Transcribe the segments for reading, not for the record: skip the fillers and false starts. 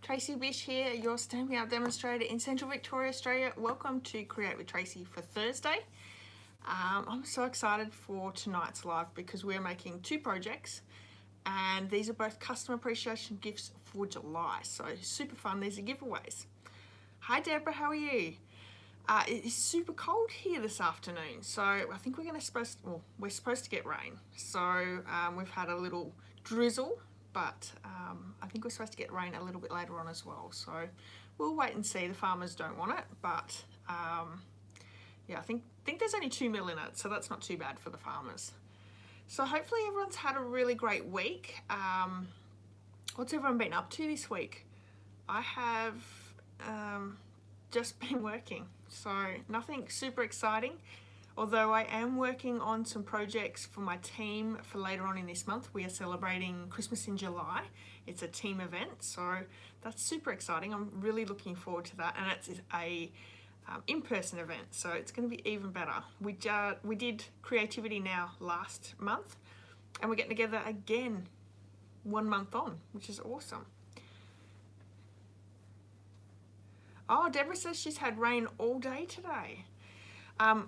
Tracy Bish here, your Stamping Art demonstrator in Central Victoria, Australia. Welcome to Create with Tracy for Thursday. I'm so excited for tonight's live because we're making two projects and these are both customer appreciation gifts for July. So super fun, these are giveaways. Hi Deborah, how are you? It is super cold here this afternoon, so I think we're supposed to get rain. So we've had a little drizzle, but I think we're supposed to get rain a little bit later on as well. So we'll wait and see. The farmers don't want it, but yeah, I think there's only 2 mil in it, so that's not too bad for the farmers. So hopefully everyone's had a really great week. What's everyone been up to this week? I have just been working, so nothing super exciting. Although I am working on some projects for my team for later on in this month. We are celebrating Christmas in July. It's a team event, so that's super exciting. I'm really looking forward to that, and it's a in-person event, so it's going to be even better. We did Creativity Now last month, and we're getting together again 1 month on, which is awesome. Oh, Deborah says she's had rain all day today.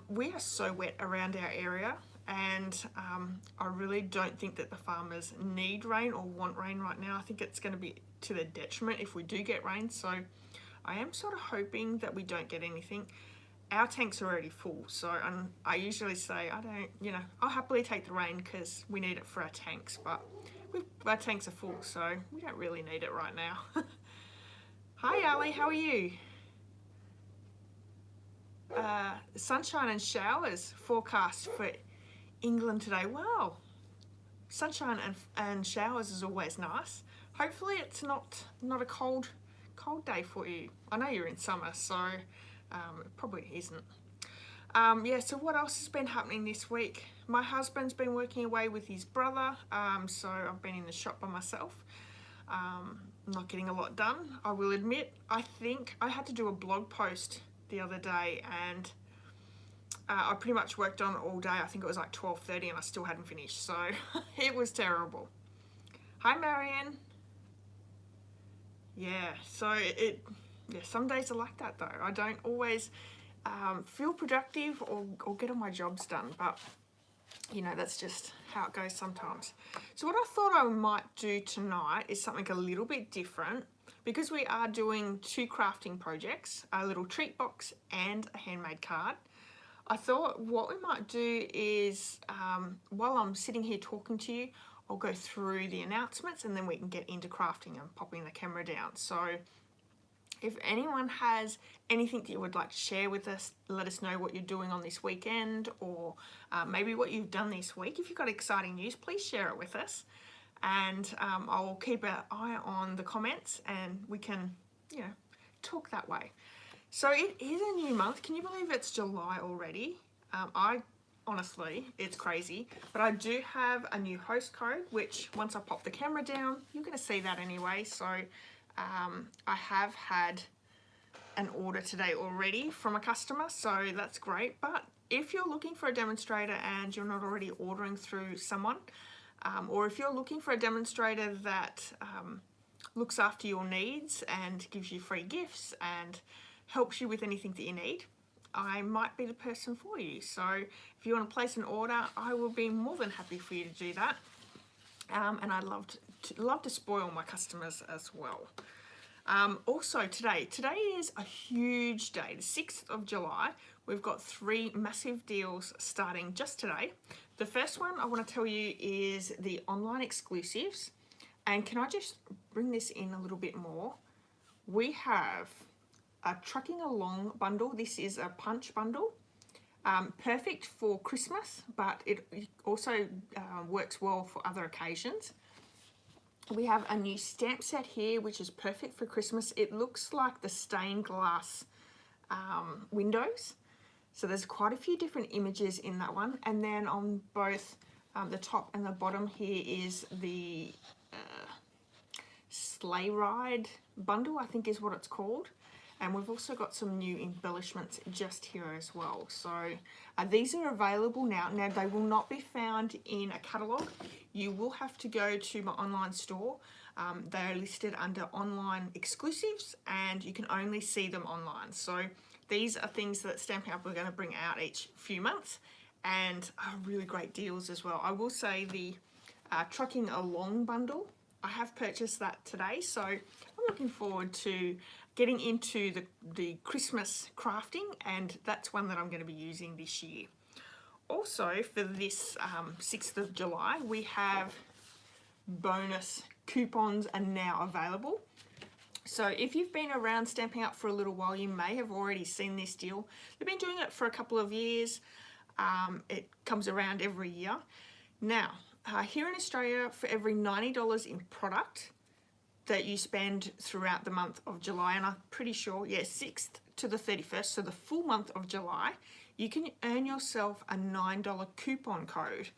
We are so wet around our area, and I really don't think that the farmers need rain or want rain right now. I think it's going to be to their detriment if we do get rain, so I am sort of hoping that we don't get anything. Our tanks are already full, so I usually say I'll happily take the rain because we need it for our tanks, but our tanks are full, so we don't really need it right now. Hi Ali, how are you? Sunshine and showers forecast for England today. Wow, sunshine and showers is always nice. Hopefully it's not a cold day for you. I know you're in summer, so it probably isn't. Yeah, so what else has been happening this week? My husband's been working away with his brother, so I've been in the shop by myself. Not getting a lot done, I will admit. I think I had to do a blog post the other day, and I pretty much worked on it all day. I think it was like 12:30 and I still hadn't finished, so it was terrible. Hi Marianne. Yeah, so some days are like that though. I don't always feel productive or get all my jobs done, but you know, that's just how it goes sometimes. So what I thought I might do tonight is something a little bit different, because we are doing two crafting projects, a little treat box and a handmade card. I thought what we might do is, while I'm sitting here talking to you, I'll go through the announcements and then we can get into crafting and popping the camera down. So if anyone has anything that you would like to share with us, let us know what you're doing on this weekend, or maybe what you've done this week. If you've got exciting news, please share it with us. And I'll keep an eye on the comments and we can, talk that way. So it is a new month. Can you believe it's July already? Honestly, it's crazy. But I do have a new host code, which once I pop the camera down, you're going to see that anyway. So I have had an order today already from a customer, so that's great. But if you're looking for a demonstrator and you're not already ordering through someone, or if you're looking for a demonstrator that looks after your needs and gives you free gifts and helps you with anything that you need, I might be the person for you. So if you want to place an order, I will be more than happy for you to do that. And I'd love to spoil my customers as well. Also today is a huge day, the 6th of July. We've got 3 massive deals starting just today. The first one I want to tell you is the online exclusives. And can I just bring this in a little bit more? We have a Trucking Along bundle. This is a punch bundle. Perfect for Christmas, but it also works well for other occasions. We have a new stamp set here, which is perfect for Christmas. It looks like the stained glass windows. So there's quite a few different images in that one. And then on both the top and the bottom here is the sleigh ride bundle, I think is what it's called. And we've also got some new embellishments just here as well. So these are available now. Now they will not be found in a catalogue. You will have to go to my online store They're listed under online exclusives and you can only see them online. So these are things that Stampin' Up! Are going to bring out each few months and are really great deals as well. I will say the Trucking Along bundle, I have purchased that today, so I'm looking forward to getting into the Christmas crafting, and that's one that I'm going to be using this year. Also, for this 6th of July, we have bonus coupons are now available. So if you've been around Stampin' Up! For a little while, you may have already seen this deal. They've been doing it for a couple of years. It comes around every year. Now, here in Australia, for every $90 in product that you spend throughout the month of July, and I'm pretty sure, yeah, 6th to the 31st, so the full month of July, you can earn yourself a $9 coupon code.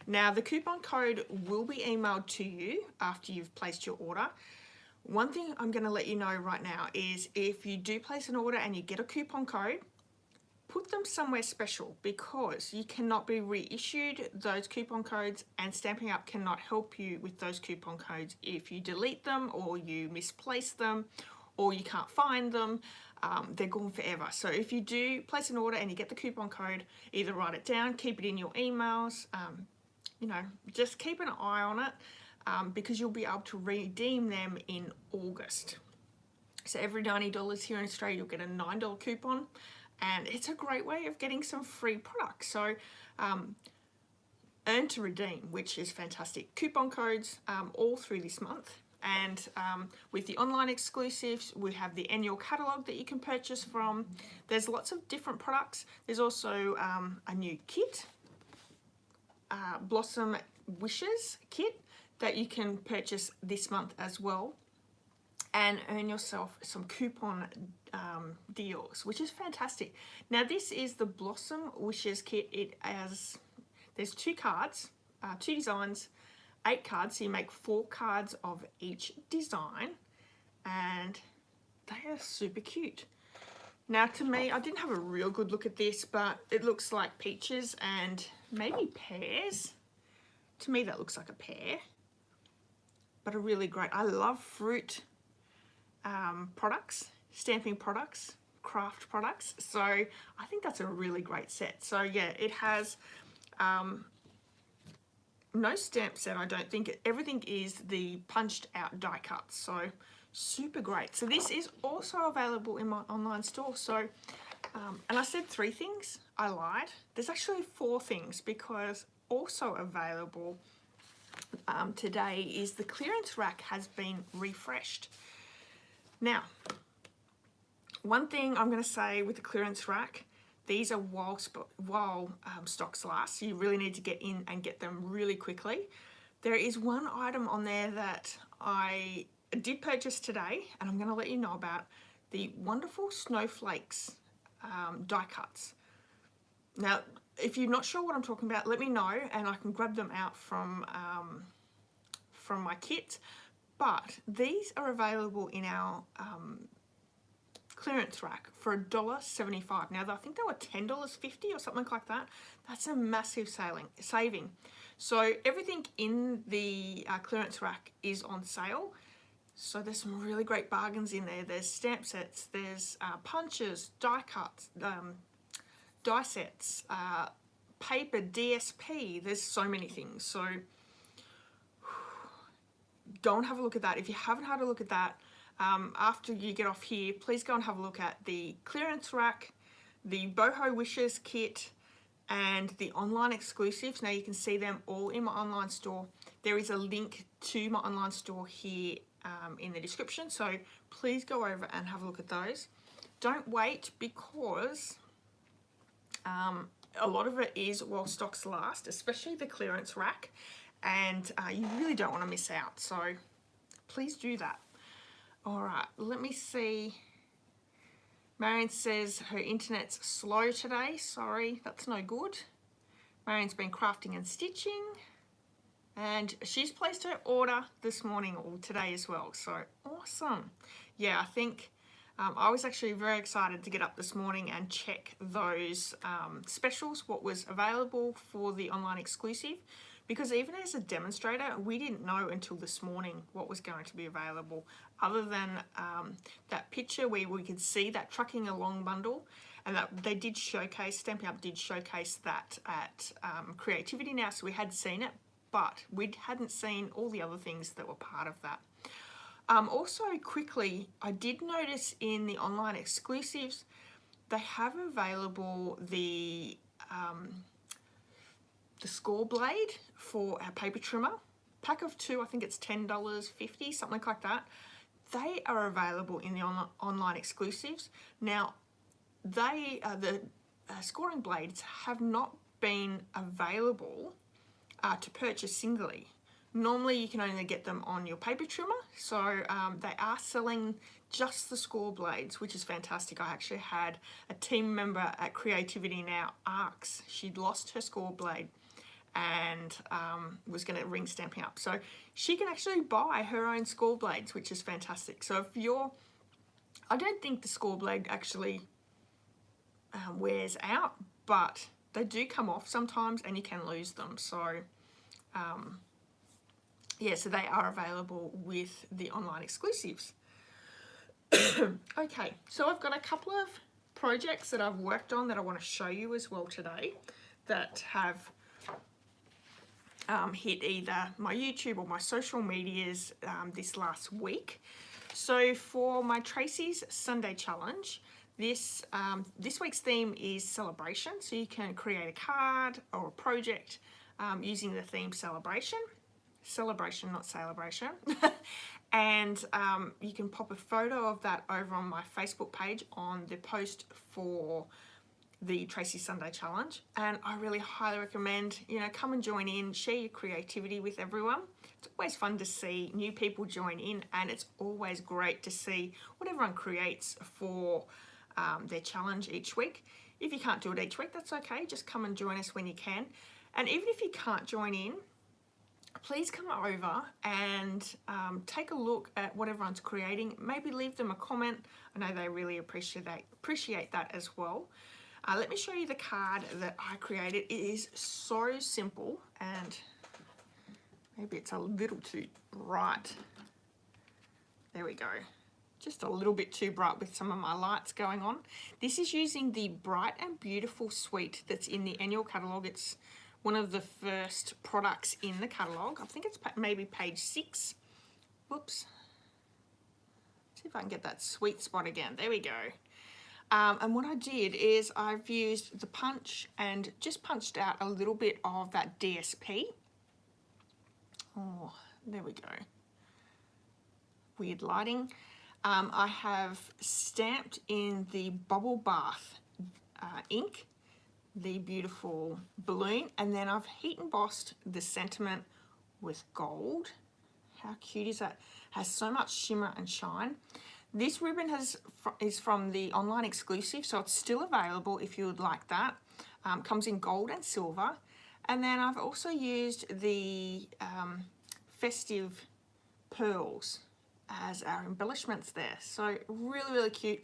Now, the coupon code will be emailed to you after you've placed your order. One thing I'm going to let you know right now is if you do place an order and you get a coupon code, put them somewhere special, because you cannot be reissued those coupon codes, and Stampin' Up! Cannot help you with those coupon codes if you delete them or you misplace them or you can't find them. They're gone forever. So if you do place an order and you get the coupon code, either write it down, keep it in your emails, you know, just keep an eye on it, because you'll be able to redeem them in August. So every $90 here in Australia, you'll get a $9 coupon. And it's a great way of getting some free products. So earn to redeem, which is fantastic. Coupon codes all through this month. And with the online exclusives, we have the annual catalogue that you can purchase from. There's lots of different products. There's also a new kit, Blossom Wishes kit, that you can purchase this month as well, and earn yourself some coupon deals, which is fantastic. Now, this is the Blossom Wishes kit. There's 2 cards, 2 designs, 8 cards, so you make 4 cards of each design, and they are super cute. Now, to me, I didn't have a real good look at this, but it looks like peaches and maybe pears. To me, that looks like a pear, but a really great, I love fruit products, stamping products, craft products, so I think that's a really great set. So yeah, it has no stamp set, I don't think. Everything is the punched out die cuts, so super great. So this is also available in my online store. So and I said 3 things, I lied. There's actually 4 things, because also available today is the clearance rack has been refreshed. Now, one thing I'm going to say with the clearance rack, these are while stocks last, so you really need to get in and get them really quickly. There is one item on there that I did purchase today, and I'm going to let you know about, the wonderful snowflakes die cuts. Now, if you're not sure what I'm talking about, let me know and I can grab them out from my kit. But these are available in our clearance rack for $1.75. Now, I think they were $10.50 or something like that. That's a massive saving. So everything in the clearance rack is on sale. So there's some really great bargains in there. There's stamp sets, there's punches, die cuts, die sets, paper, DSP. There's so many things. So go and have a look at that. If you haven't had a look at that, after you get off here, please go and have a look at the clearance rack, the Boho Wishes kit, and the online exclusives. Now you can see them all in my online store. There is a link to my online store here in the description, so please go over and have a look at those. Don't wait, because a lot of it is while stocks last, especially the clearance rack, and you really don't want to miss out, so please do that. All right, let me see. Marion says her internet's slow today. Sorry, that's no good. Marion's been crafting and stitching, and she's placed her order this morning or today as well, so awesome. Yeah, I think I was actually very excited to get up this morning and check those specials, what was available for the online exclusive, because even as a demonstrator, we didn't know until this morning what was going to be available, other than that picture where we could see that trucking along bundle, and that they did showcase, Stampin' Up did showcase that at Creativity Now, so we had seen it, but we hadn't seen all the other things that were part of that. Also, quickly, I did notice in the online exclusives, they have available the score blade for our paper trimmer. Pack of 2, I think it's $10.50, something like that. They are available in the online exclusives. Now, the scoring blades have not been available to purchase singly. Normally you can only get them on your paper trimmer, so they are selling just the score blades, which is fantastic. I actually had a team member at Creativity Now ask, she'd lost her score blade and was going to ring Stampin' Up. So she can actually buy her own score blades, which is fantastic. So if you're, I don't think the score blade actually wears out, but they do come off sometimes and you can lose them. So yeah, so they are available with the online exclusives. Okay, so I've got a couple of projects that I've worked on that I want to show you as well today that have hit either my YouTube or my social medias this last week. So for my Tracy's Sunday Challenge, this week's theme is celebration. So you can create a card or a project using the theme celebration. Celebration, not celebration. And you can pop a photo of that over on my Facebook page on the post for the Tracy Sunday Challenge, and I really highly recommend, you know, come and join in, share your creativity with everyone. It's always fun to see new people join in, and it's always great to see what everyone creates for their challenge each week. If you can't do it each week, that's okay, just come and join us when you can. And even if you can't join in, please come over and take a look at what everyone's creating. Maybe leave them a comment. I know they really appreciate that as well. Let me show you the card that I created. It is so simple, and maybe it's a little too bright. There we go. Just a little bit too bright with some of my lights going on. This is using the Bright and Beautiful suite that's in the annual catalogue. It's one of the first products in the catalogue. I think it's maybe page 6. Whoops. See if I can get that sweet spot again. There we go. And what I did is I've used the punch and just punched out a little bit of that DSP. Oh, there we go. Weird lighting. I have stamped in the Bubble Bath ink the beautiful balloon, and then I've heat embossed the sentiment with gold. How cute is that? Has so much shimmer and shine. This ribbon is from the online exclusive, so it's still available if you would like that. Comes in gold and silver. And then I've also used the festive pearls as our embellishments there. So really, really cute.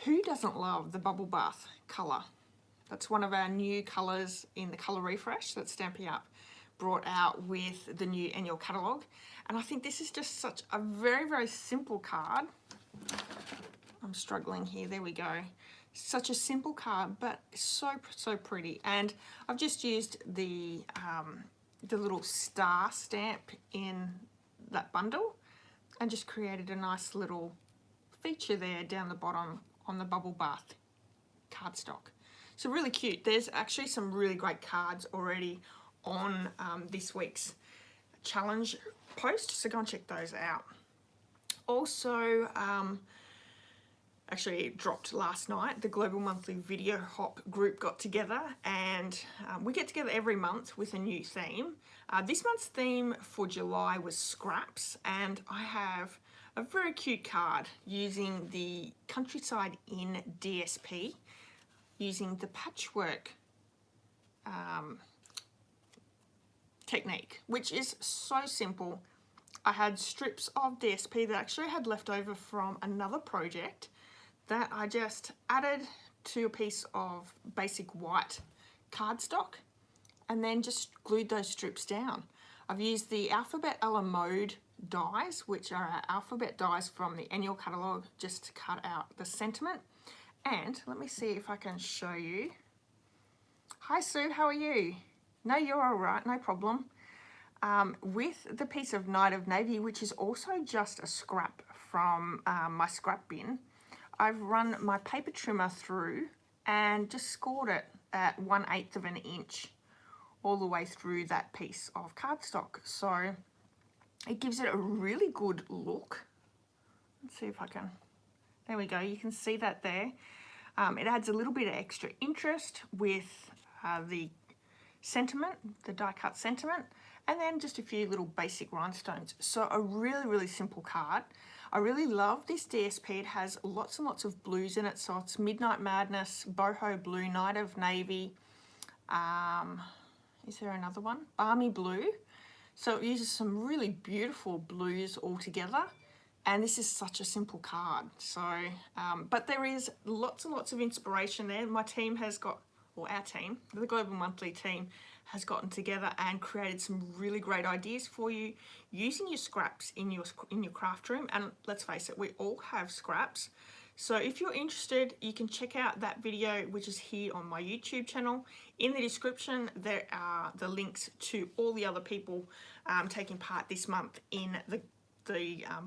Who doesn't love the Bubble Bath colour? That's one of our new colours in the colour refresh that Stampin' Up brought out with the new annual catalogue. And I think this is just such a very, very simple card. I'm struggling here, there we go. Such a simple card, but so pretty. And I've just used the little star stamp in that bundle and just created a nice little feature there down the bottom on the Bubble Bath cardstock. So really cute. There's actually some really great cards already on this week's challenge post, so go and check those out. Also, actually it dropped last night, the Global Monthly Video Hop group got together, and we get together every month with a new theme. This month's theme for July was scraps, and I have a very cute card using the Countryside in DSP, using the patchwork technique, which is so simple. I had strips of DSP that I actually had left over from another project that I just added to a piece of basic white cardstock and then just glued those strips down. I've used the Alphabet a la Mode dies, which are our alphabet dies from the annual catalogue, just to cut out the sentiment. And let me see if I can show you. Hi Sue, how are you? No, you're all right, no problem. With the piece of Night of Navy, which is also just a scrap from my scrap bin, I've run my paper trimmer through and just scored it at 1/8 of an inch all the way through that piece of cardstock. So it gives it a really good look. Let's see if I can, there we go, you can see that there. It adds a little bit of extra interest with the sentiment, the die cut sentiment, and then just a few little basic rhinestones. So a really, really simple card. I really love this DSP. It has lots and lots of blues in it. So it's Midnight Madness, Boho Blue, Night of Navy. Is there another one? Army Blue. So it uses some really beautiful blues all together. And this is such a simple card. So, but there is lots and lots of inspiration there. My team has got, or our team, the Global Monthly team, has gotten together and created some really great ideas for you using your scraps in your craft room. And let's face it, we all have scraps. So if you're interested, you can check out that video, which is here on my YouTube channel. In the description, there are the links to all the other people taking part this month in the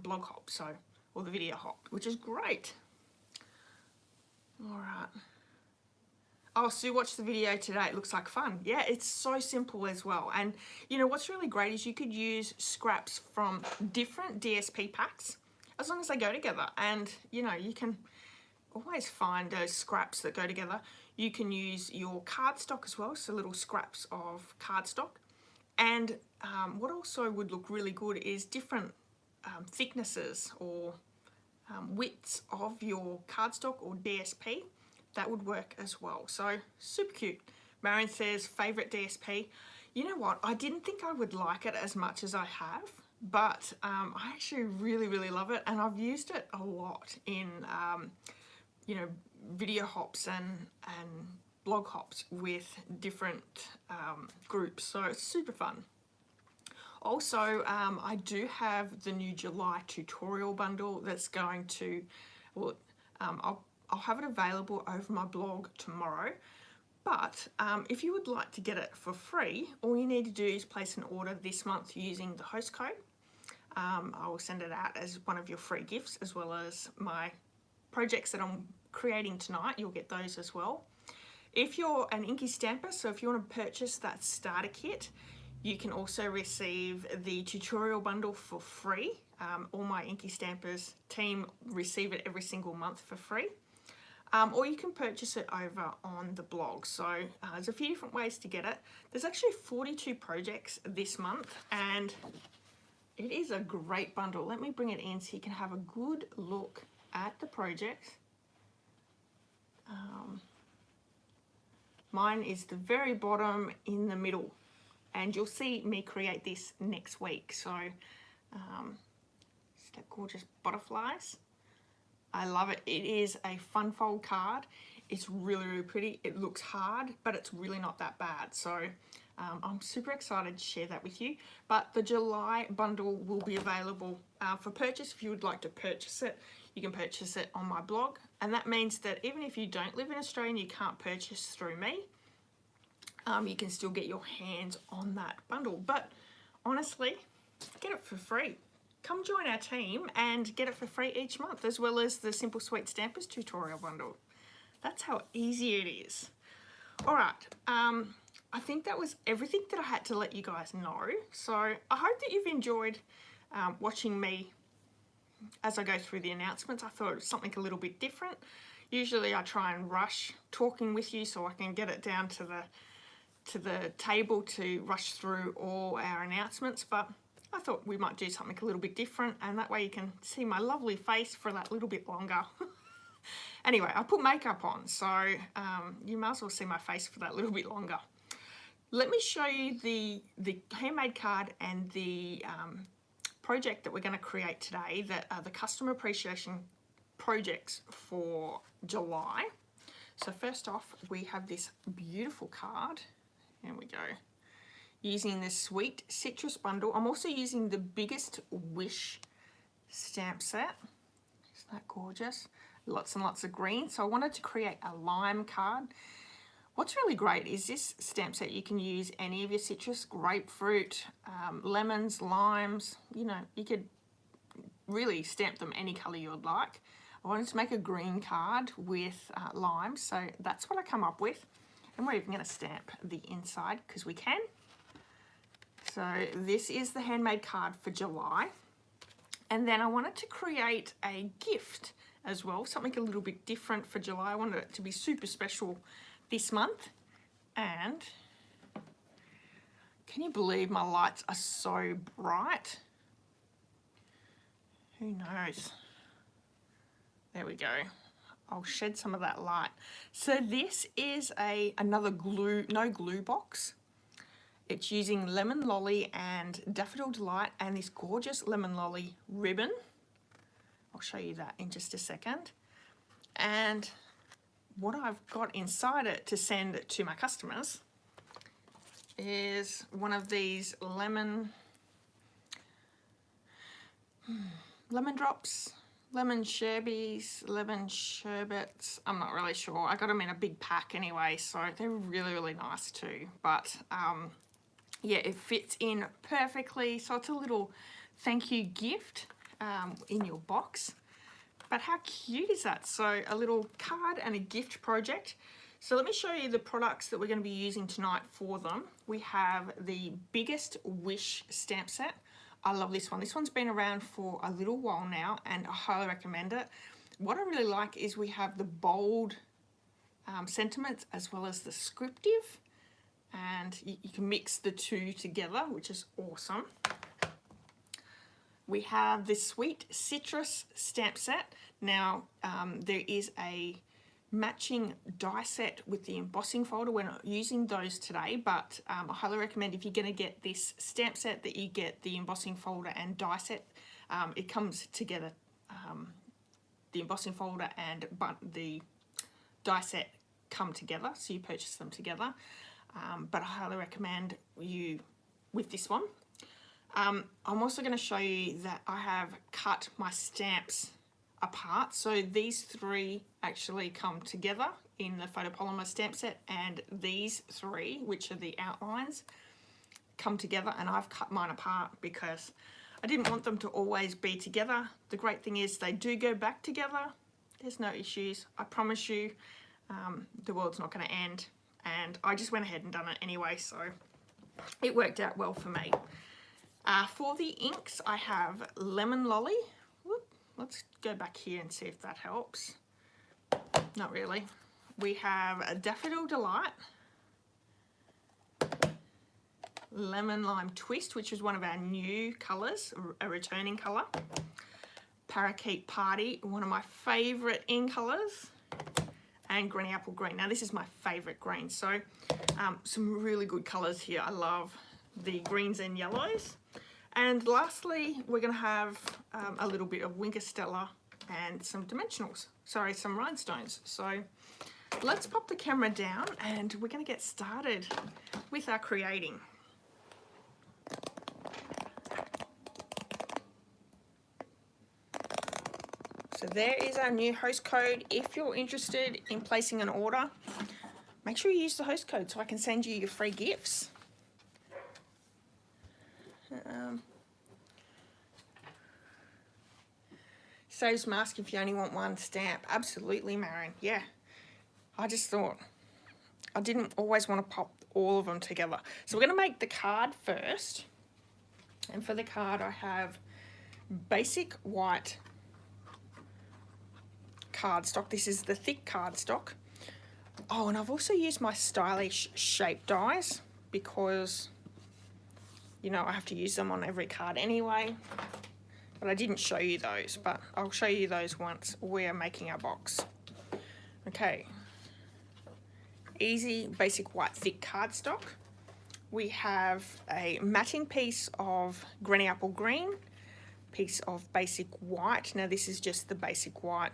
blog hop, so, or the video hop, which is great. All right. Oh, Sue watched the video today. It looks like fun. Yeah, it's so simple as well. And you know, what's really great is you could use scraps from different DSP packs as long as they go together. And you know, you can always find those scraps that go together. You can use your cardstock as well, so little scraps of cardstock. And what also would look really good is different thicknesses or widths of your cardstock or DSP. That would work as well. So super cute. Marion says favourite DSP. You know what? I didn't think I would like it as much as I have, but I actually really, really love it, and I've used it a lot in you know, video hops and blog hops with different groups. So it's super fun. Also, I do have the new July tutorial bundle that's going to, well, I'll have it available over my blog tomorrow. But if you would like to get it for free, all you need to do is place an order this month using the host code. I will send it out as one of your free gifts, as well as my projects that I'm creating tonight. You'll get those as well. If you're an inky stamper, so if you want to purchase that starter kit, you can also receive the tutorial bundle for free. All my inky stampers team receive it every single month for free. Or you can purchase it over on the blog. So there's a few different ways to get it. There's actually 42 projects this month, and it is a great bundle. Let me bring it in so you can have a good look at the projects. Mine is the very bottom in the middle, and you'll see me create this next week. So just that gorgeous butterflies. I love it. It is a fun fold card. It's really, really pretty. It looks hard, but it's really not that bad. So I'm super excited to share that with you. But the July bundle will be available for purchase. If you would like to purchase it, you can purchase it on my blog. And that means that even if you don't live in Australia and you can't purchase through me, you can still get your hands on that bundle. But honestly, get it for free. Come join our team and get it for free each month, as well as the Simple Sweet Stampers tutorial bundle. That's how easy it is. All right, I think that was everything that I had to let you guys know. So I hope that you've enjoyed watching me as I go through the announcements. I thought it was something a little bit different. Usually I try and rush talking with you so I can get it down to the table to rush through all our announcements, but I thought we might do something a little bit different, and that way you can see my lovely face for that little bit longer. Anyway, I put makeup on, so you might as well see my face for that little bit longer. Let me show you the handmade card and the project that we're going to create today, that are the customer appreciation projects for July. So first off, we have this beautiful card. Here we go. using the Sweet Citrus Bundle. I'm also using the Biggest Wish stamp set. Isn't that gorgeous? Lots and lots of green. So I wanted to create a lime card. What's really great is this stamp set, you can use any of your citrus, grapefruit, lemons, limes, you know, you could really stamp them any colour you would like. I wanted to make a green card with lime, so that's what I come up with. And we're even going to stamp the inside because we can. So this is the handmade card for July. And then I wanted to create a gift as well, something a little bit different for July. I wanted it to be super special this month. And can you believe my lights are so bright? Who knows? There we go. I'll shed some of that light. So this is another no glue box. It's using Lemon Lolly and Daffodil Delight and this gorgeous Lemon Lolly ribbon. I'll show you that in just a second. And what I've got inside it to send to my customers is one of these lemon drops, lemon sherbies, lemon sherbets. I'm not really sure. I got them in a big pack anyway, so they're really, really nice too. But yeah, it fits in perfectly. So it's a little thank you gift in your box. But how cute is that? So a little card and a gift project. So let me show you the products that we're going to be using tonight for them. We have the Biggest Wish stamp set. I love this one. This one's been around for a little while now and I highly recommend it. What I really like is we have the bold sentiments as well as the scriptive, and you can mix the two together, which is awesome. We have the Sweet Citrus stamp set. Now there is a matching die set with the embossing folder. We're not using those today, but I highly recommend if you're going to get this stamp set that you get the embossing folder and die set. It comes together, the embossing folder and the die set come together, so you purchase them together. But I highly recommend you with this one. I'm also going to show you that I have cut my stamps apart. So these three actually come together in the photopolymer stamp set, and these three, which are the outlines, come together, and I've cut mine apart because I didn't want them to always be together. The great thing is they do go back together. There's no issues. I promise you the world's not going to end, and I just went ahead and done it anyway, so it worked out well for me. For the inks, I have Lemon Lolly. Whoop, let's go back here and see if that helps. Not really. We have a Daffodil Delight, Lemon Lime Twist, which is one of our new colours, a returning colour. Parakeet Party, one of my favourite in colours, and Granny Apple Green. Now this is my favourite green, so some really good colours here. I love the greens and yellows. And lastly, we're going to have a little bit of Winker Stella and some dimensionals, sorry, some rhinestones. So let's pop the camera down and we're going to get started with our creating. So there is our new host code. If you're interested in placing an order, make sure you use the host code so I can send you your free gifts. Saves mask if you only want one stamp. Absolutely, Marion. Yeah. I just thought I didn't always want to pop all of them together. So we're going to make the card first. And for the card, I have basic white cardstock. This is the thick cardstock. Oh, and I've also used my stylish shape dies because, you know, I have to use them on every card anyway. But I didn't show you those, but I'll show you those once we're making our box. Okay. Easy, basic white, thick cardstock. We have a matting piece of Granny Apple Green, piece of basic white. Now this is just the basic white.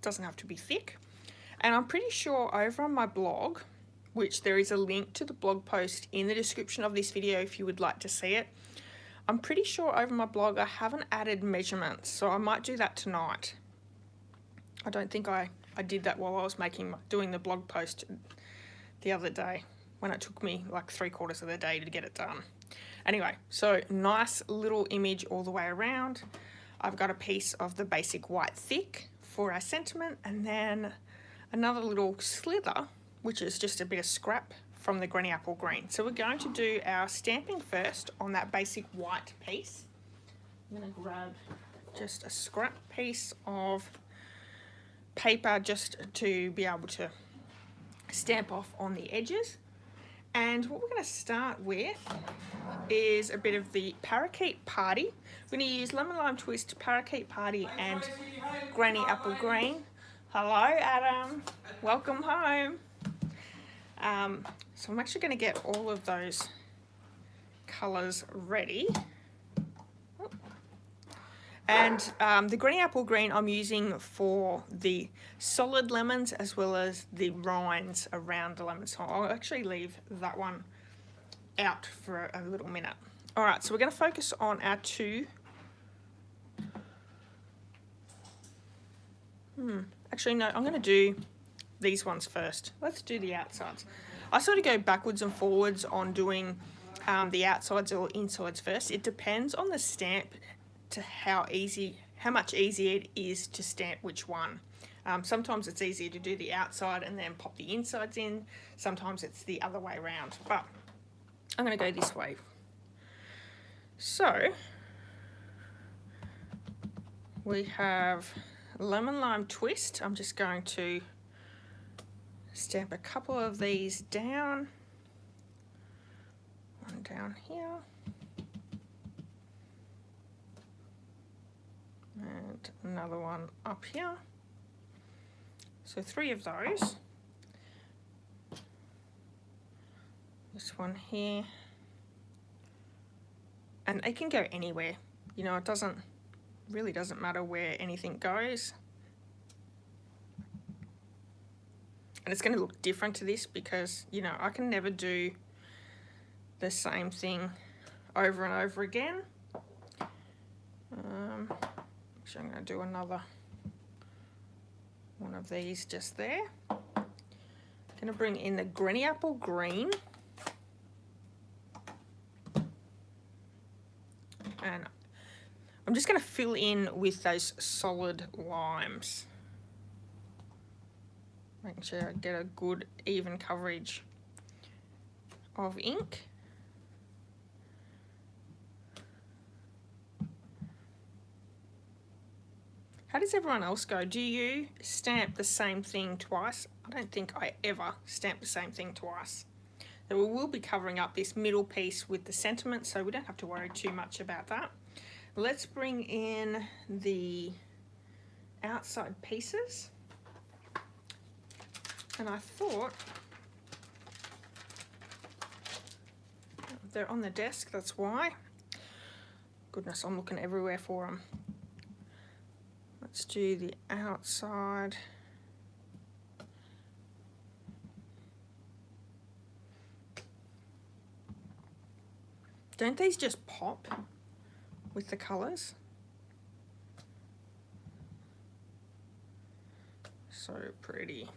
Doesn't have to be thick. And I'm pretty sure over on my blog, which there is a link to the blog post in the description of this video if you would like to see it. I'm pretty sure over my blog I haven't added measurements, so I might do that tonight. I don't think I did that while I was doing the blog post the other day, when it took me like 3/4 of the day to get it done. Anyway, so nice little image all the way around. I've got a piece of the basic white thick for our sentiment, and then another little slither, which is just a bit of scrap from the granny apple green. So we're going to do our stamping first on that basic white piece. I'm going to grab just a scrap piece of paper just to be able to stamp off on the edges. And what we're going to start with is a bit of the Parakeet Party. We're going to use Lemon Lime Twist, Parakeet Party and Granny Apple Green. Hello Adam, welcome home. So I'm actually going to get all of those colours ready. And the Granny Apple Green I'm using for the solid lemons as well as the rinds around the lemons. So I'll actually leave that one out for a little minute. All right, so we're going to focus on our two. Actually, no, I'm going to do these ones first. Let's do the outsides. I sort of go backwards and forwards on doing the outsides or insides first. It depends on the stamp to how much easier it is to stamp which one. Sometimes it's easier to do the outside and then pop the insides in. Sometimes it's the other way around, but I'm going to go this way. So we have Lemon Lime Twist. I'm just going to stamp a couple of these down. One down here. And another one up here. So 3 of those. This one here. And it can go anywhere. You know, it really doesn't matter where anything goes. And it's going to look different to this because, you know, I can never do the same thing over and over again. Actually, I'm going to do another one of these just there. I'm going to bring in the Granny Apple Green. And I'm just going to fill in with those solid limes. Making sure I get a good even coverage of ink. How does everyone else go? Do you stamp the same thing twice? I don't think I ever stamp the same thing twice. So we will be covering up this middle piece with the sentiment, so we don't have to worry too much about that. Let's bring in the outside pieces. And I thought they're on the desk, that's why. Goodness, I'm looking everywhere for them. Let's do the outside. Don't these just pop with the colours? So pretty.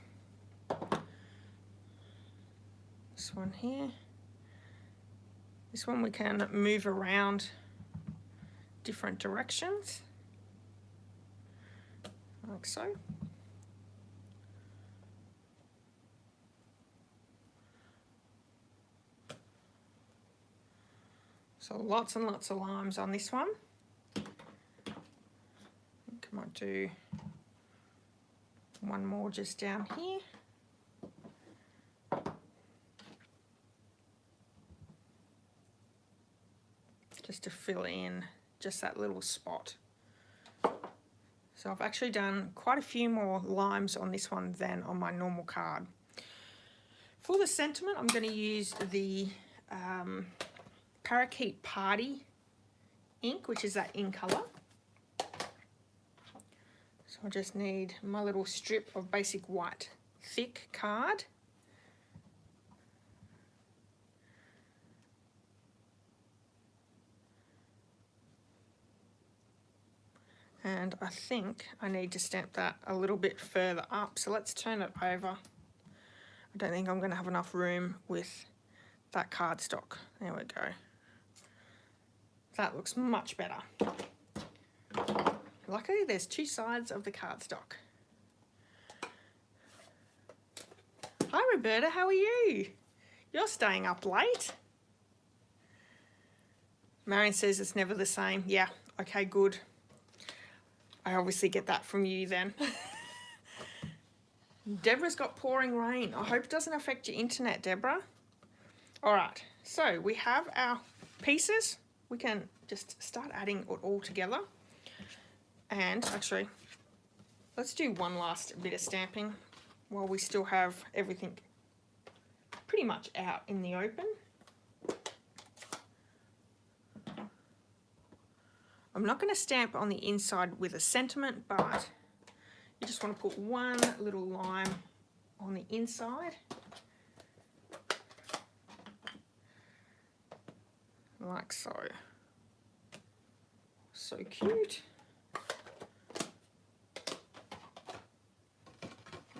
This one here. This one we can move around different directions. Like so. So lots and lots of limes on this one. I think I might do one more just down here. Just to fill in just that little spot. So I've actually done quite a few more limes on this one than on my normal card. For the sentiment, I'm going to use the Parakeet Party ink, which is that in colour. So I just need my little strip of basic white thick card. And I think I need to stamp that a little bit further up. So let's turn it over. I don't think I'm going to have enough room with that cardstock. There we go. That looks much better. Luckily, there's two sides of the cardstock. Hi, Roberta, how are you? You're staying up late. Marion says it's never the same. Yeah, okay, good. I obviously get that from you then. Deborah's got pouring rain. I hope it doesn't affect your internet, Deborah. All right, so we have our pieces. We can just start adding it all together. And actually, let's do one last bit of stamping while we still have everything pretty much out in the open. I'm not going to stamp on the inside with a sentiment, but you just want to put one little line on the inside. Like so. So cute.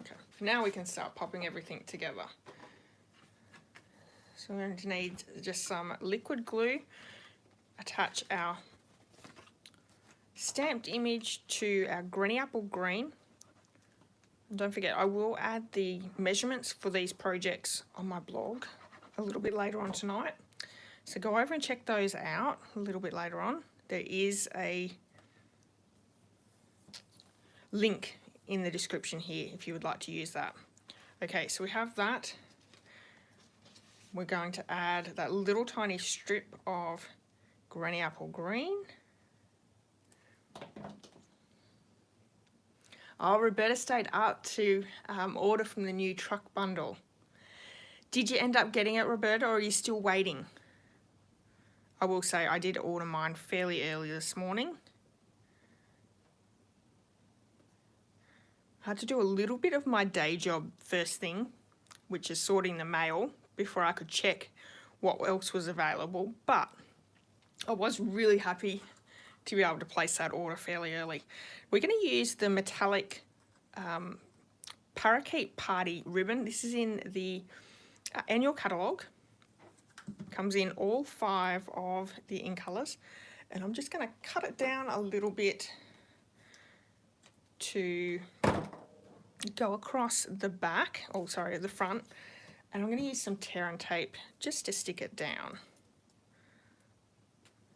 Okay, now we can start popping everything together. So we're going to need just some liquid glue, attach our stamped image to our granny apple green. And don't forget, I will add the measurements for these projects on my blog a little bit later on tonight. So go over and check those out a little bit later on. There is a link in the description here if you would like to use that. Okay, so we have that. We're going to add that little tiny strip of granny apple green. Oh, Roberta stayed up to order from the new truck bundle. Did you end up getting it, Roberta, or are you still waiting? I will say I did order mine fairly early this morning. I had to do a little bit of my day job first thing, which is sorting the mail before I could check what else was available, but I was really happy to be able to place that order fairly early. We're going to use the metallic Parakeet Party ribbon. This is in the annual catalogue. Comes in all 5 of the in colours, and I'm just going to cut it down a little bit to go across the back, oh sorry, the front, and I'm going to use some tear and tape just to stick it down.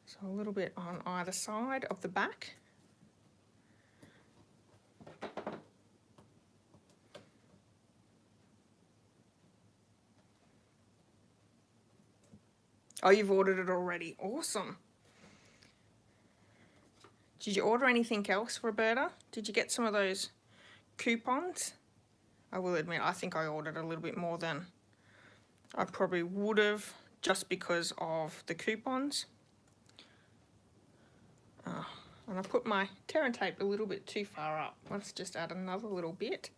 So a little bit on either side of the back. Oh, you've ordered it already. Awesome. Did you order anything else, Roberta? Did you get some of those coupons? I will admit, I think I ordered a little bit more than I probably would have just because of the coupons. Oh, and I put my tear and tape a little bit too far up. Let's just add another little bit.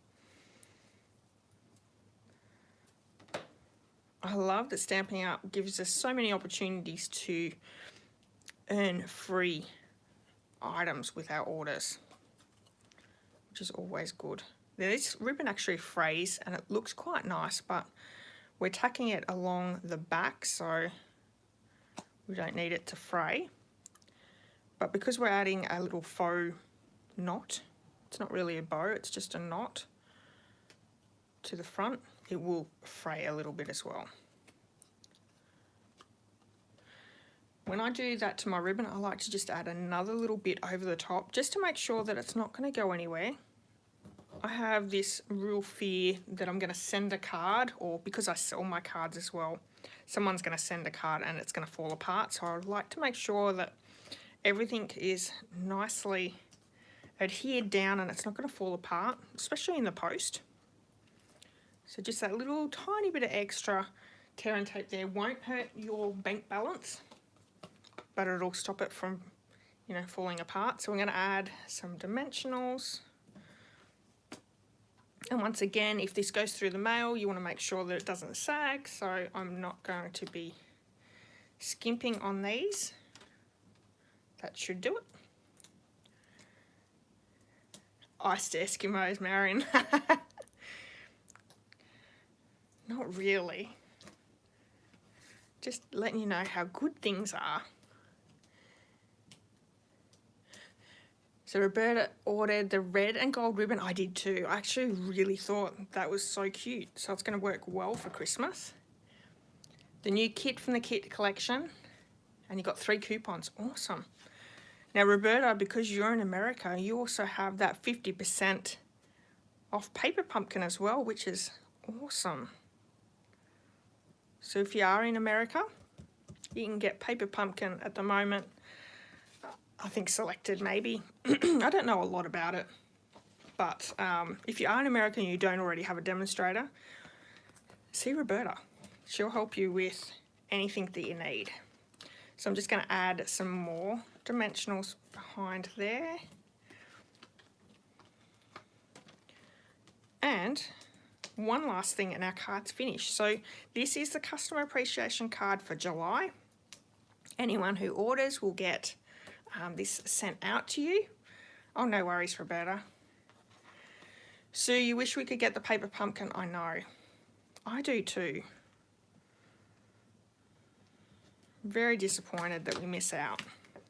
I love that Stampin' Up gives us so many opportunities to earn free items with our orders, which is always good. This ribbon actually frays and it looks quite nice, but we're tacking it along the back so we don't need it to fray. But because we're adding a little faux knot, it's not really a bow, it's just a knot to the front, it will fray a little bit as well. When I do that to my ribbon, I like to just add another little bit over the top just to make sure that it's not going to go anywhere. I have this real fear that I'm going to send a card, or because I sell my cards as well, someone's going to send a card and it's going to fall apart. So I would like to make sure that everything is nicely adhered down and it's not going to fall apart, especially in the post. So just that little tiny bit of extra tear and tape there won't hurt your bank balance, but it'll stop it from, you know, falling apart. So we're going to add some dimensionals. And once again, if this goes through the mail, you want to make sure that it doesn't sag. So I'm not going to be skimping on these. That should do it. iced Eskimos, Marion. Not really. Just letting you know how good things are. So Roberta ordered the red and gold ribbon. I did too. I actually really thought that was so cute. So it's going to work well for Christmas. The new kit from the kit collection. And you got 3 coupons. Awesome. Now Roberta, because you're in America, you also have that 50% off Paper Pumpkin as well, which is awesome. So if you are in America, you can get Paper Pumpkin at the moment. I think selected maybe. I don't know a lot about it. But if you are in America and you don't already have a demonstrator, see Roberta. She'll help you with anything that you need. So I'm just going to add some more dimensionals behind there. And one last thing and our card's finished. So this is the customer appreciation card for July. Anyone who orders will get this sent out to you. Oh, no worries, Roberta. Sue, you wish we could get the Paper Pumpkin. I know. I do too. Very disappointed that we miss out.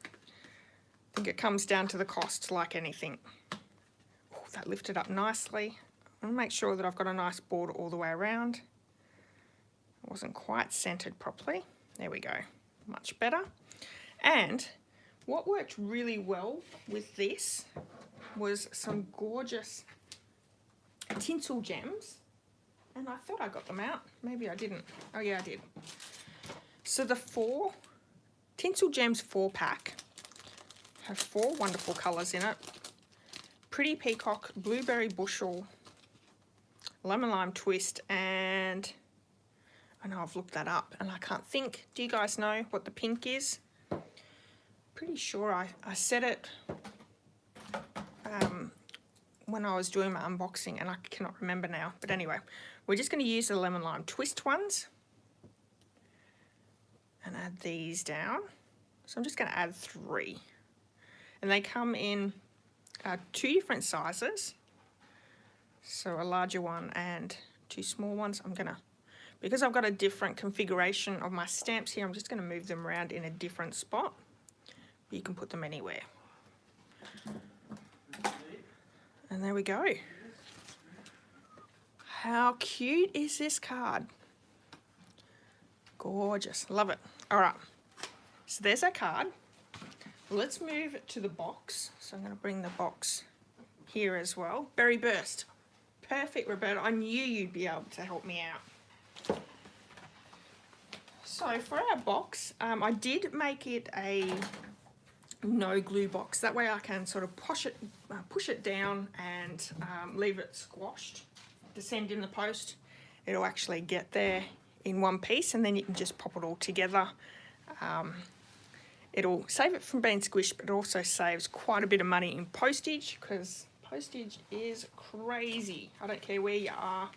I think it comes down to the cost like anything. Oh, that lifted up nicely. I want to make sure that I've got a nice border all the way around. It wasn't quite centered properly. There we go. Much better. And what worked really well with this was some gorgeous tinsel gems. And I thought I got them out. Maybe I didn't. Oh yeah, I did. So the 4 Tinsel Gems 4-pack have 4 wonderful colours in it. Pretty Peacock, Blueberry Bushel, Lemon Lime Twist, and I know I've looked that up and I can't think. Do you guys know what the pink is? Pretty sure I said it when I was doing my unboxing and I cannot remember now. But anyway, we're just going to use the Lemon Lime Twist ones and add these down. So I'm just going to add 3. And they come in 2 different sizes. So a larger one and 2 small ones. I'm going to, because I've got a different configuration of my stamps here, I'm just going to move them around in a different spot. You can put them anywhere. And there we go. How cute is this card? Gorgeous. Love it. All right. So there's our card. Let's move to the box. So I'm going to bring the box here as well. Berry Burst. Perfect, Roberta. I knew you'd be able to help me out. So for our box, I did make it a no glue box. That way I can sort of push it down and leave it squashed to send in the post. It'll actually get there in one piece and then you can just pop it all together. It'll save it from being squished, but it also saves quite a bit of money in postage because postage is crazy. I don't care where you are,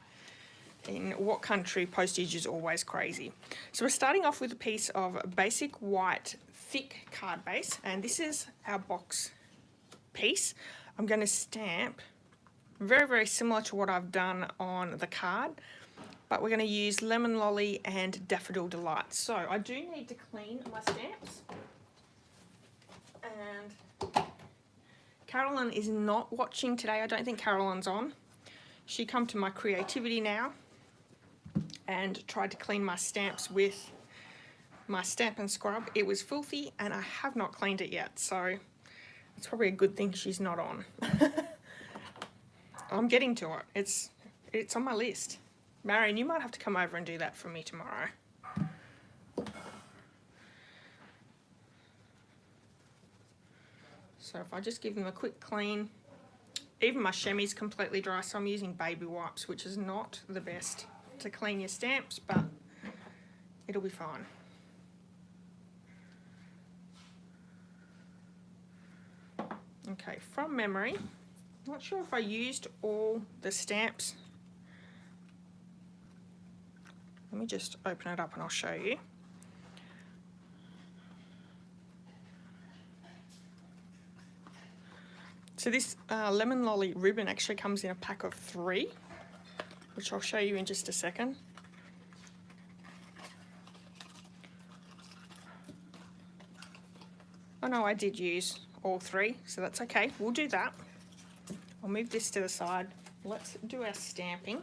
in what country, postage is always crazy. So we're starting off with a piece of basic white thick card base, and this is our box piece. I'm going to stamp very, very similar to what I've done on the card, but we're going to use Lemon Lolly and Daffodil Delight. So I do need to clean my stamps. And Carolyn is not watching today. I don't think Carolyn's on. She come to my creativity now and tried to clean my stamps with my stamp and scrub. It was filthy and I have not cleaned it yet, so it's probably a good thing she's not on. I'm getting to it. It's on my list. Marion, you might have to come over and do that for me tomorrow. So if I just give them a quick clean, even my chamois completely dry, so I'm using baby wipes, which is not the best to clean your stamps, but it'll be fine. Okay, from memory, not sure if I used all the stamps. Let me just open it up and I'll show you. So this lemon lolly ribbon actually comes in a pack of 3, which I'll show you in just a second. Oh no, I did use all 3, so that's okay. We'll do that. I'll move this to the side. Let's do our stamping.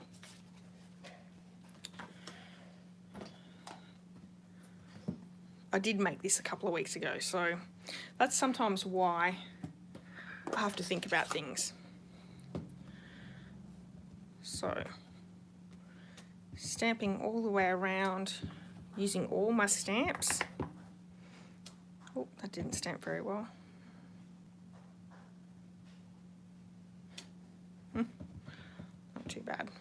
I did make this a couple of weeks ago, so that's sometimes why I have to think about things. So, stamping all the way around, using all my stamps. Oh, that didn't stamp very well. Not too bad.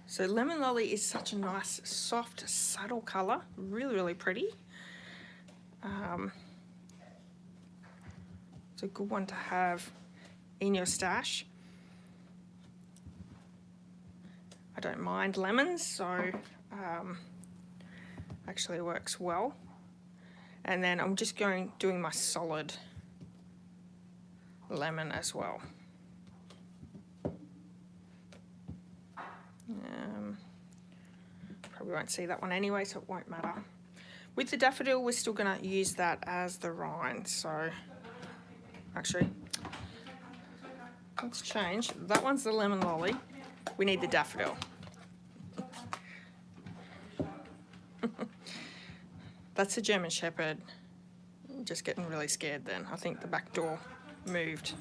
So lemon lolly is such a nice, soft, subtle colour. Really, really pretty. It's a good one to have in your stash. I don't mind lemons, so actually works well. And then I'm just doing my solid lemon as well. Probably won't see that one anyway, so it won't matter. With the daffodil, we're still going to use that as the rind. So actually, let's change. That one's the lemon lolly. We need the daffodil. That's a German Shepherd. I'm just getting really scared then. I think the back door moved.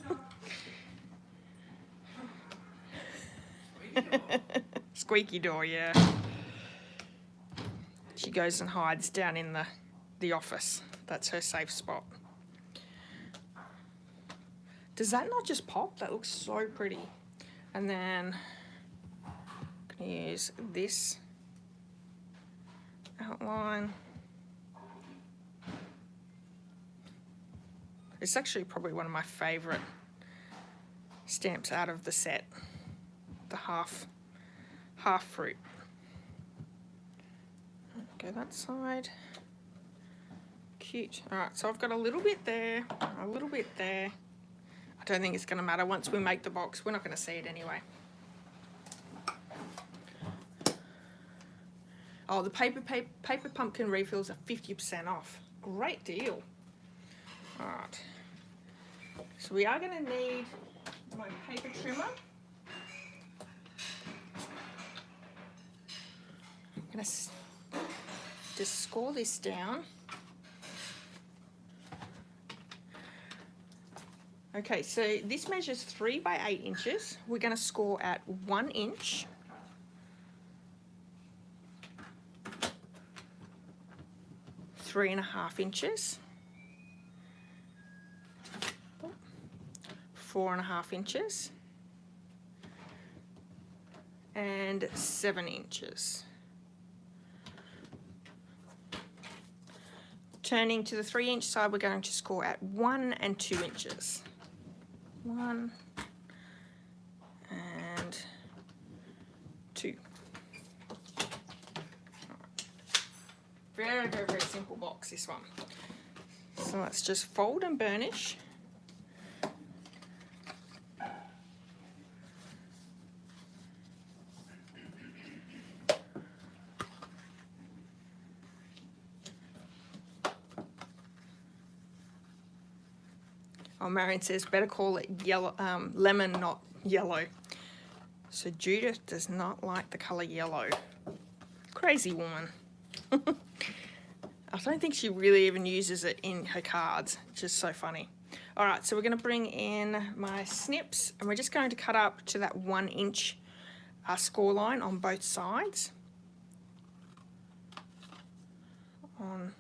Squeaky door, yeah. She goes and hides down in the office. That's her safe spot. Does that not just pop? That looks so pretty. And then I'm going to use this outline. It's actually probably one of my favourite stamps out of the set. The half fruit. Go that side. Cute. Alright, so I've got a little bit there, a little bit there. I don't think it's going to matter once we make the box. We're not going to see it anyway. Oh, the paper pumpkin refills are 50% off. Great deal. Alright. So we are going to need my paper trimmer. I'm going to just score this down. Okay, so this measures 3 by 8 inches. We're going to score at 1 inch. Three and a half inches. 4.5 inches. And 7 inches. Turning to the 3-inch side, we're going to score at 1 and 2 inches. 1 and 2. Very, very, very simple box, this one. So let's just fold and burnish. Oh, Marion says, better call it yellow, lemon, not yellow. So Judith does not like the colour yellow. Crazy woman. I don't think she really even uses it in her cards. It's just so funny. All right, so we're going to bring in my snips, and we're just going to cut up to that 1 inch score line on both sides. On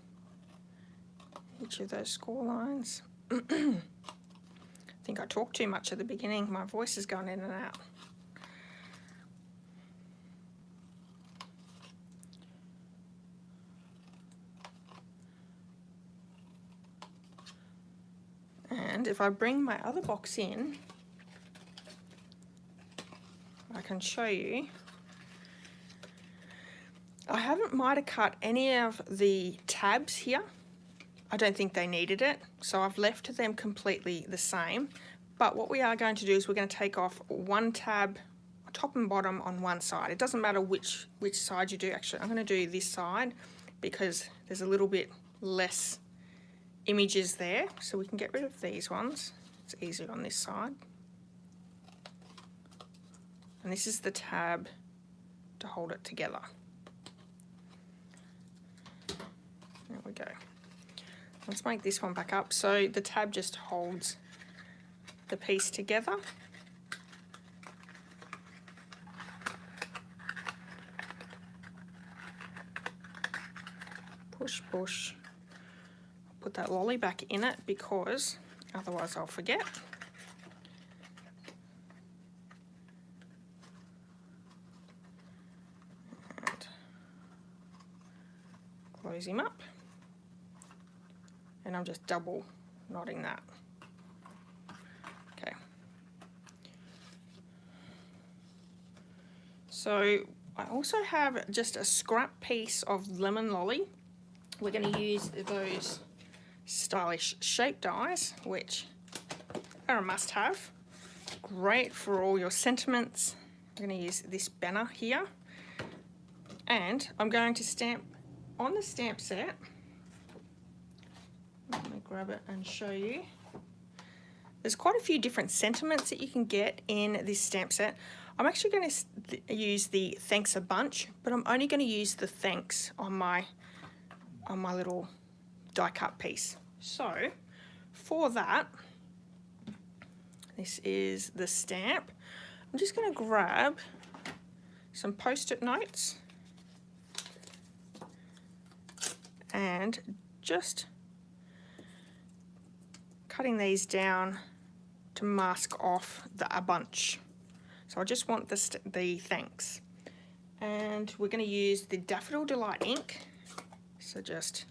each of those score lines. I think I talked too much at the beginning. My voice is going in and out. And if I bring my other box in, I can show you. I haven't miter cut any of the tabs here. I don't think they needed it, so I've left them completely the same. But what we are going to do is we're going to take off one tab, top and bottom on one side. It doesn't matter which side you do. Actually, I'm going to do this side because there's a little bit less images there, so we can get rid of these ones. It's easier on this side. And this is the tab to hold it together. There we go. Let's make this one back up. So the tab just holds the piece together. Push, push. I'll put that lolly back in it because otherwise I'll forget. And close him up. And I'm just double knotting that. Okay. So I also have just a scrap piece of lemon lolly. We're going to use those stylish shape dies, which are a must-have. Great for all your sentiments. I'm going to use this banner here. And I'm going to stamp on the stamp set. Let me grab it and show you. There's quite a few different sentiments that you can get in this stamp set. I'm actually going to use the thanks a bunch, but I'm only going to use the thanks on my little die cut piece. So for that, this is the stamp. I'm just going to grab some post-it notes and just cutting these down to mask off a bunch. So I just want the thanks. And we're going to use the Daffodil Delight ink. So just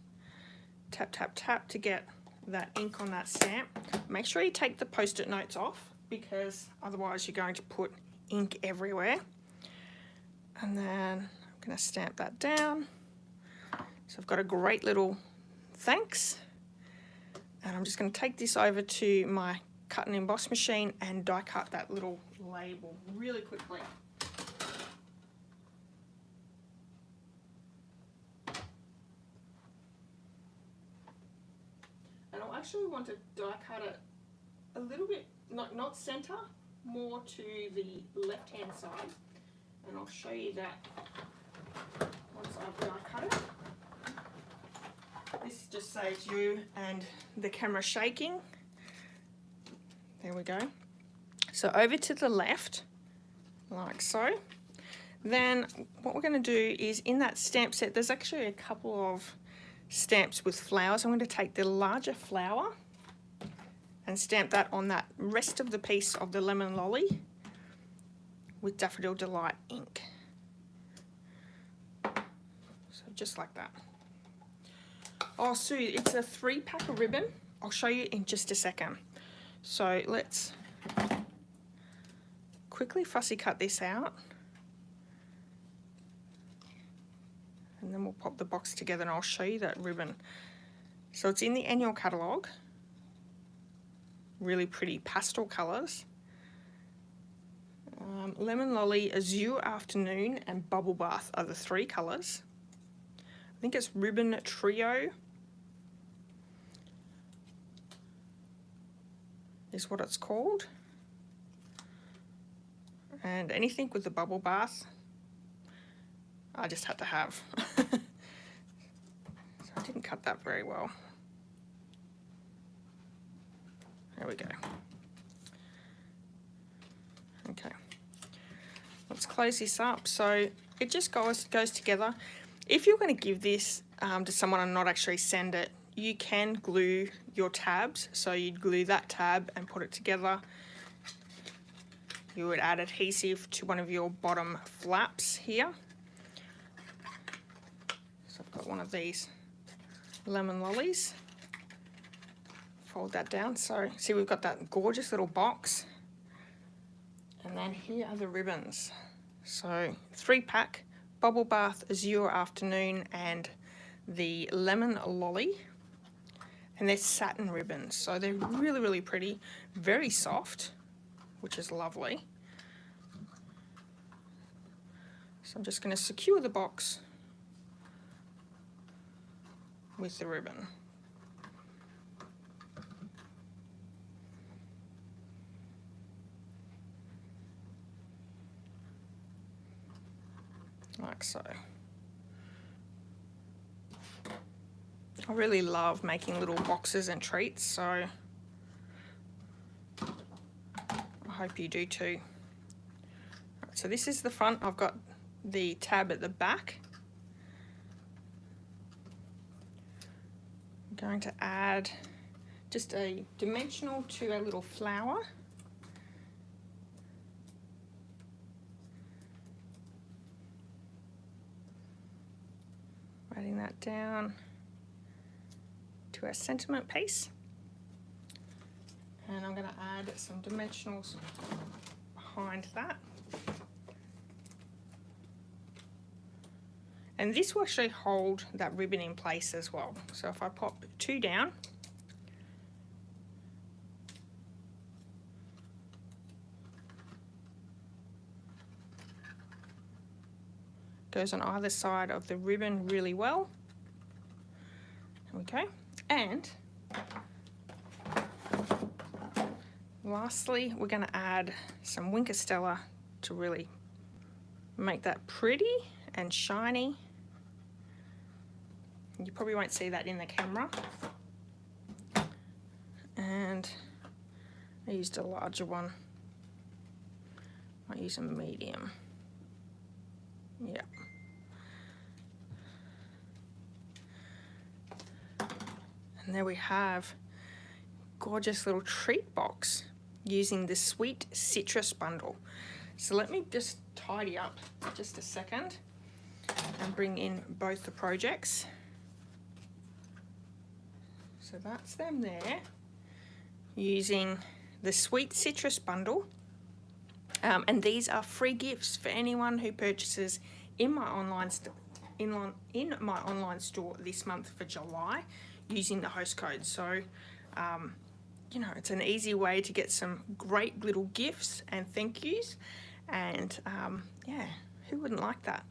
tap, tap, tap to get that ink on that stamp. Make sure you take the post-it notes off because otherwise you're going to put ink everywhere. And then I'm going to stamp that down. So I've got a great little thanks. And I'm just going to take this over to my cut and emboss machine and die cut that little label really quickly. And I'll actually want to die cut it a little bit, not center, more to the left-hand side. And I'll show you that once I've die cut it. This just saves you and the camera shaking. There we go. So over to the left, like so. Then what we're going to do is in that stamp set, there's actually a couple of stamps with flowers. I'm going to take the larger flower and stamp that on that rest of the piece of the lemon lolly with Daffodil Delight ink. So just like that. Oh, Sue, it's a 3-pack of ribbon. I'll show you in just a second. So let's quickly fussy cut this out. And then we'll pop the box together and I'll show you that ribbon. So it's in the annual catalogue. Really pretty pastel colours. Lemon Lolly, Azure Afternoon and Bubble Bath are the 3 colours. I think it's Ribbon Trio is what it's called. And anything with the bubble bath, I just had to have. So I didn't cut that very well. There we go. Okay. Let's close this up. So it just goes together. If you're going to give this to someone and not actually send it, you can glue your tabs. So you'd glue that tab and put it together. You would add adhesive to one of your bottom flaps here. So I've got one of these lemon lollies. Fold that down. So see, we've got that gorgeous little box. And then here are the ribbons. So 3-pack, Bubble Bath, Azure Afternoon and the Lemon Lolly. And they're satin ribbons, so they're really, really pretty, very soft, which is lovely. So I'm just going to secure the box with the ribbon. Like so. I really love making little boxes and treats, so I hope you do too. Right, so this is the front. I've got the tab at the back. I'm going to add just a dimensional to a little flower. Writing that down to our sentiment piece. And I'm going to add some dimensionals behind that. And this will actually hold that ribbon in place as well. So if I pop 2 down, goes on either side of the ribbon really well. There we go. And lastly, we're going to add some Winker Stella to really make that pretty and shiny. You probably won't see that in the camera. And I used a larger one. I use a medium. Yeah. And there we have gorgeous little treat box using the Sweet Citrus bundle. So let me just tidy up just a second and bring in both the projects. So that's them there, using the Sweet Citrus bundle. And these are free gifts for anyone who purchases in my online store this month for July using the host code. So, you know, it's an easy way to get some great little gifts and thank yous. And yeah, who wouldn't like that?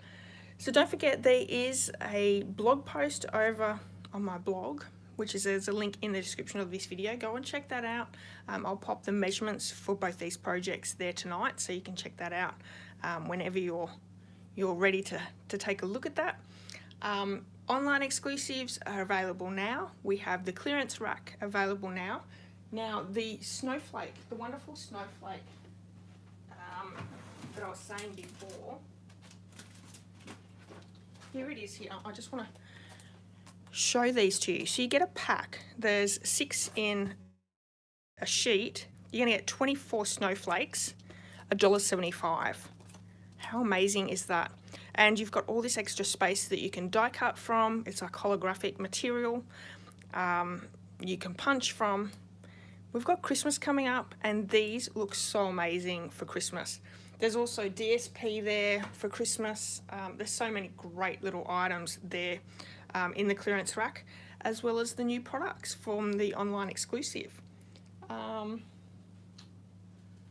So don't forget, there is a blog post over on my blog, which is, there's a link in the description of this video. Go and check that out. I'll pop the measurements for both these projects there tonight, so you can check that out whenever you're ready to take a look at that. Online exclusives are available now. We have the clearance rack available now. Now the snowflake, the wonderful snowflake that I was saying before, here it is here. I just want to show these to you. So you get a pack. There's 6 in a sheet. You're gonna get 24 snowflakes, $1.75. How amazing is that? And you've got all this extra space that you can die cut from. It's like holographic material. You can punch from. We've got Christmas coming up, and these look so amazing for Christmas. There's also DSP there for Christmas. There's so many great little items there in the clearance rack, as well as the new products from the online exclusive. Yeah,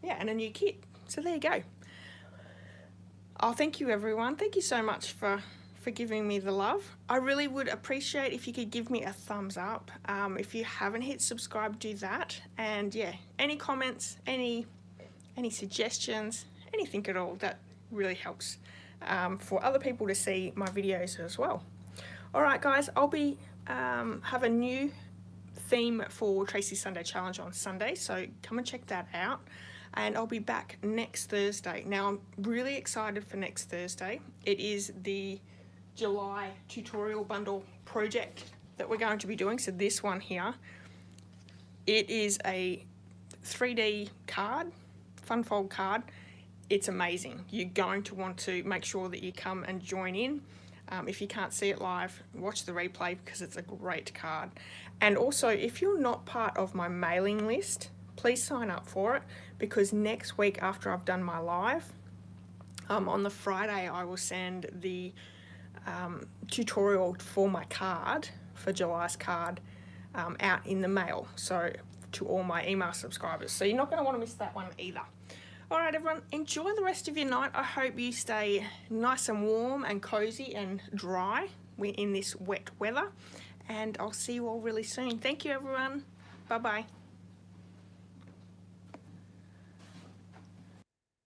and a new kit. So there you go. Oh, thank you everyone. Thank you so much for giving me the love. I really would appreciate if you could give me a thumbs up. If you haven't hit subscribe, do that. And yeah, any comments, any suggestions, anything at all, that really helps for other people to see my videos as well. All right, guys, I'll be have a new theme for Tracy's Sunday Challenge on Sunday, so come and check that out. And I'll be back next Thursday. Now, I'm really excited for next Thursday. It is the July tutorial bundle project that we're going to be doing. So this one here, it is a 3D card, fun fold card. It's amazing. You're going to want to make sure that you come and join in. If you can't see it live, watch the replay because it's a great card. And also, if you're not part of my mailing list, please sign up for it, because next week after I've done my live, on the Friday I will send the tutorial for my card, for July's card, out in the mail, so to all my email subscribers. So you're not going to want to miss that one either. All right, everyone, enjoy the rest of your night. I hope you stay nice and warm and cozy and dry in this wet weather. And I'll see you all really soon. Thank you, everyone. Bye-bye.